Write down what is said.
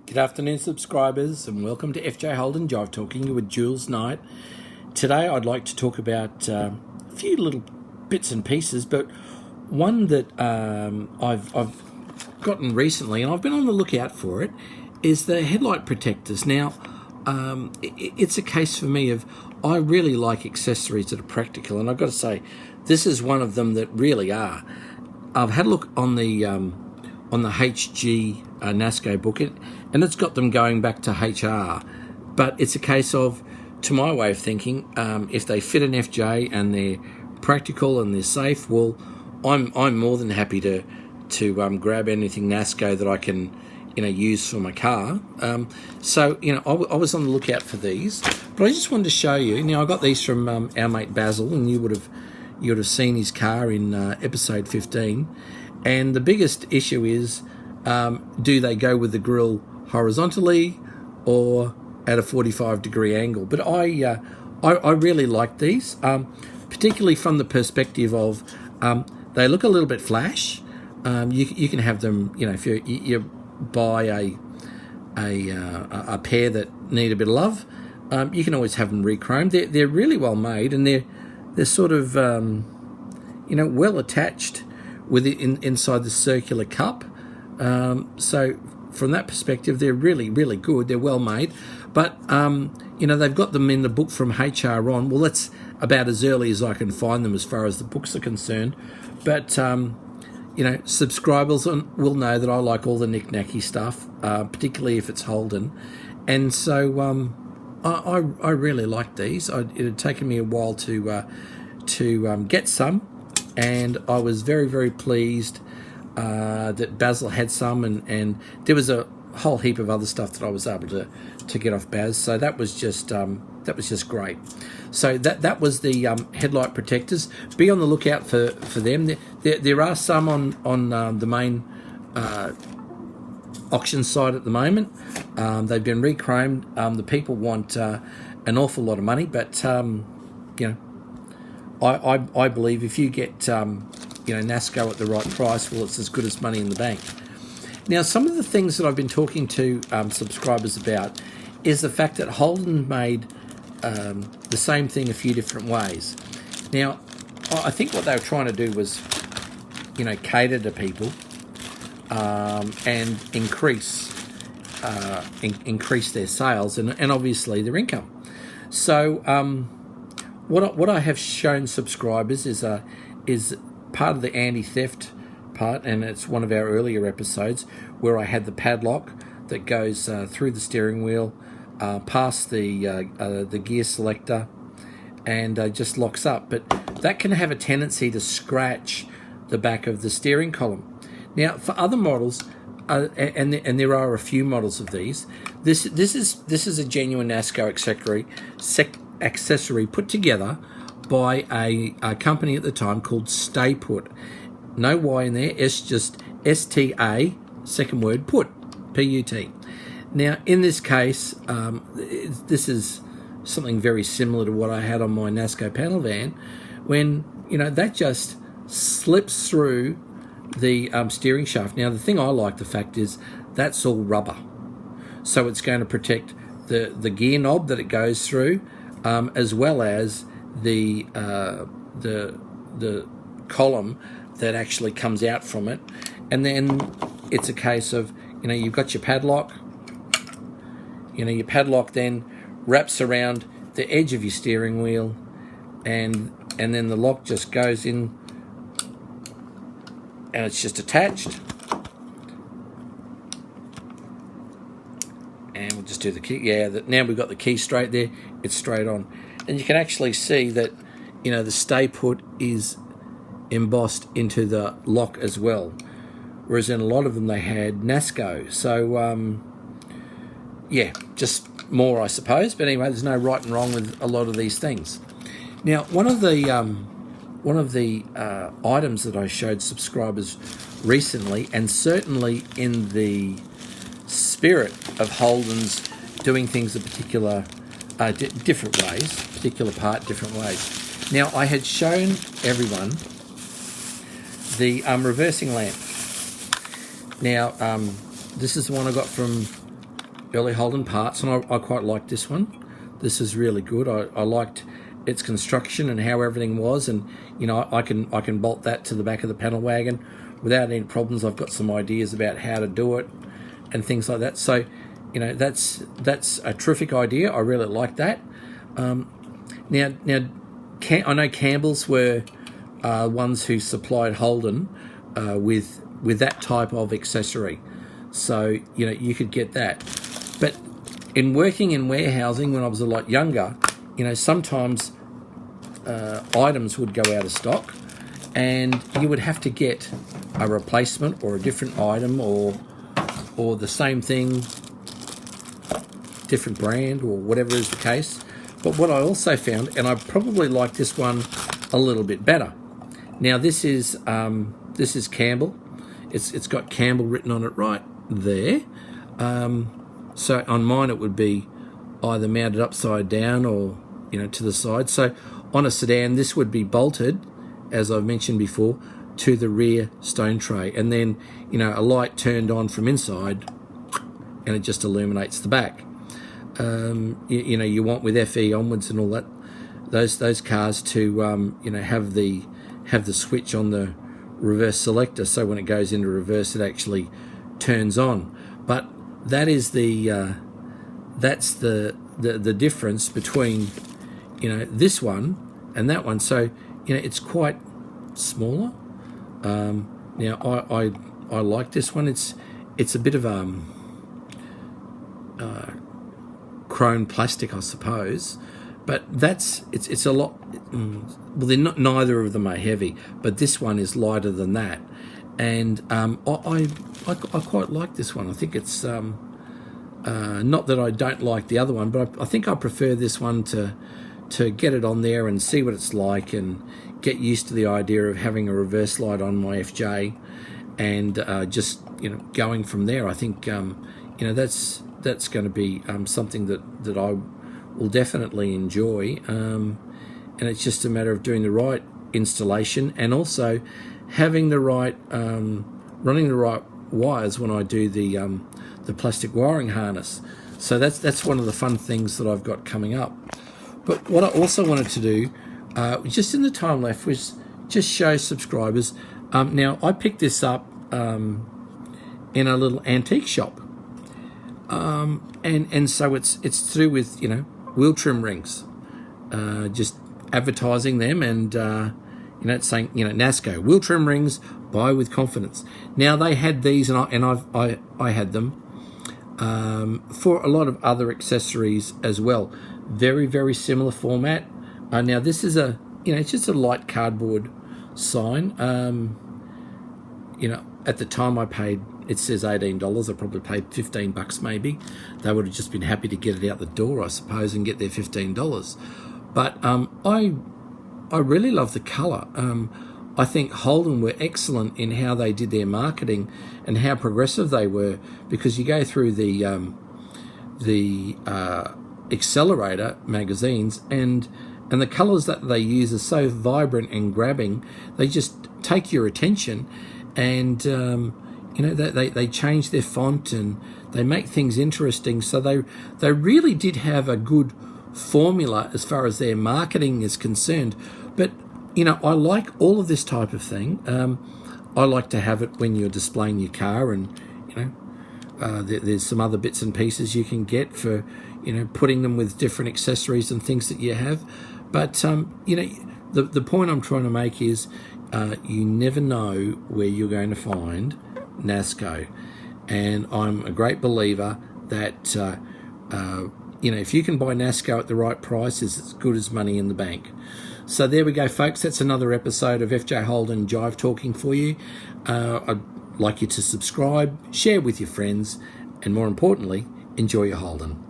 Good afternoon, subscribers, and welcome to FJ Holden Jive Talking with Jules Knight. Today I'd like to talk about a few little bits and pieces, but one that I've gotten recently, and I've been on the lookout for it, is the Headlight Protectors. Now, it's a case for me of I really like accessories that are practical, and I've got to say, this is one of them that really are. I've had a look on the HG Nasco book, and it's got them going back to HR. But it's a case of, to my way of thinking, if they fit an FJ and they're practical and they're safe, well, I'm more than happy to grab anything Nasco that I can use for my car. So I was on the lookout for these, but I just wanted to show you. Now I got these from our mate Basil, and you would have seen his car in episode 15. And the biggest issue is, do they go with the grille horizontally or at a 45-degree angle? But I really like these, particularly from the perspective of they look a little bit flash. You can have them, if you buy a pair that need a bit of love, you can always have them re-chromed. They're really well made, and they're sort of well attached with it inside the circular cup. So from that perspective, they're really, really good. They're well made. But, they've got them in the book from HR on. Well, that's about as early as I can find them as far as the books are concerned. But, subscribers will know that I like all the knick-knacky stuff, particularly if it's Holden. And so I really like these. It had taken me a while to get some. And I was very, very pleased that Basil had some, and there was a whole heap of other stuff that I was able to get off Baz. So that was just great. So that was the Headlight Protectors. Be on the lookout for them. There are some on the main auction site at the moment. They've been re-chromed. The people want an awful lot of money, but I believe if you get Nasco at the right price, well, it's as good as money in the bank. Now, some of the things that I've been talking to subscribers about is the fact that Holden made the same thing a few different ways. Now, I think what they were trying to do was, cater to people and increase their sales and obviously their income. So, What I have shown subscribers is part of the anti-theft part, and it's one of our earlier episodes where I had the padlock that goes through the steering wheel, past the gear selector, and just locks up. But that can have a tendency to scratch the back of the steering column. Now, for other models, and there are a few models of these, this is a genuine Nasco accessory put together by a company at the time called Stay Put. No Y in there, it's just STA, second word, put, P-U-T. Now, in this case, this is something very similar to what I had on my Nasco panel van, when, that just slips through the steering shaft. Now, the thing I like the fact is that's all rubber. So it's going to protect the gear knob that it goes through, as well as the column that actually comes out from it. And then it's a case of, you've got your padlock. Your padlock then wraps around the edge of your steering wheel, and then the lock just goes in, and it's just attached. And we'll just do the key. Yeah, now we've got the key straight there. It's straight on. And you can actually see that, the Stay Put is embossed into the lock as well. Whereas in a lot of them they had Nasco. So, just more, I suppose. But anyway, there's no right and wrong with a lot of these things. Now, one of the items that I showed subscribers recently, and certainly in the spirit of Holden's doing things a particular different ways, particular part different ways. Now, I had shown everyone the reversing lamp. Now, this is the one I got from early Holden parts, and I quite liked this one. This is really good. I liked its construction and how everything was, and I can bolt that to the back of the panel wagon without any problems. I've got some ideas about how to do it and things like that. So that's a terrific idea. I really like that. Now I know Campbell's were ones who supplied Holden with that type of accessory, so you could get that. But in working in warehousing when I was a lot younger, sometimes items would go out of stock, and you would have to get a replacement or a different item or the same thing, different brand or whatever is the case. But what I also found, and I probably like this one a little bit better. Now this is Campbell. It's got Campbell written on it right there. So on mine it would be either mounted upside down or to the side. So on a sedan this would be bolted, as I've mentioned before, to the rear stone tray, and then a light turned on from inside, and it just illuminates the back. You want with FE onwards and all that, those cars to have the switch on the reverse selector, so when it goes into reverse it actually turns on. But that is that's the difference between this one and that one. So it's quite smaller. Now I like this one. It's a bit of chrome plastic, I suppose, but it's a lot. Well, they're not. Neither of them are heavy, but this one is lighter than that, and I quite like this one. I think it's not that I don't like the other one, but I think I prefer this one to get it on there and see what it's like and get used to the idea of having a reverse light on my FJ, and just going from there. I think that's going to be something that I will definitely enjoy, and it's just a matter of doing the right installation and also having the right running the right wires when I do the plastic wiring harness. So that's one of the fun things that I've got coming up. But what I also wanted to do, just in the time left, was just show subscribers. Now I picked this up in a little antique shop. And so it's to do with wheel trim rings, just advertising them, and it's saying Nasco wheel trim rings, buy with confidence. Now they had these, and I had them for a lot of other accessories as well. Very, very similar format. Now this is it's just a light cardboard sign. At the time I paid, it says $18. I probably paid $15 maybe. They would have just been happy to get it out the door, I suppose, and get their $15. But I really love the colour. I think Holden were excellent in how they did their marketing and how progressive they were, because you go through the Accelerator magazines, and the colours that they use are so vibrant and grabbing. They just take your attention, and they change their font and they make things interesting. So they really did have a good formula as far as their marketing is concerned. But I like all of this type of thing. I like to have it when you're displaying your car, and there's some other bits and pieces you can get for putting them with different accessories and things that you have. But the point I'm trying to make is you never know where you're going to find Nasco, and I'm a great believer that if you can buy Nasco at the right price, it's as good as money in the bank. So there we go, folks. That's another episode of FJ Holden Jive talking for you. I'd like you to subscribe, share with your friends, and more importantly, enjoy your Holden.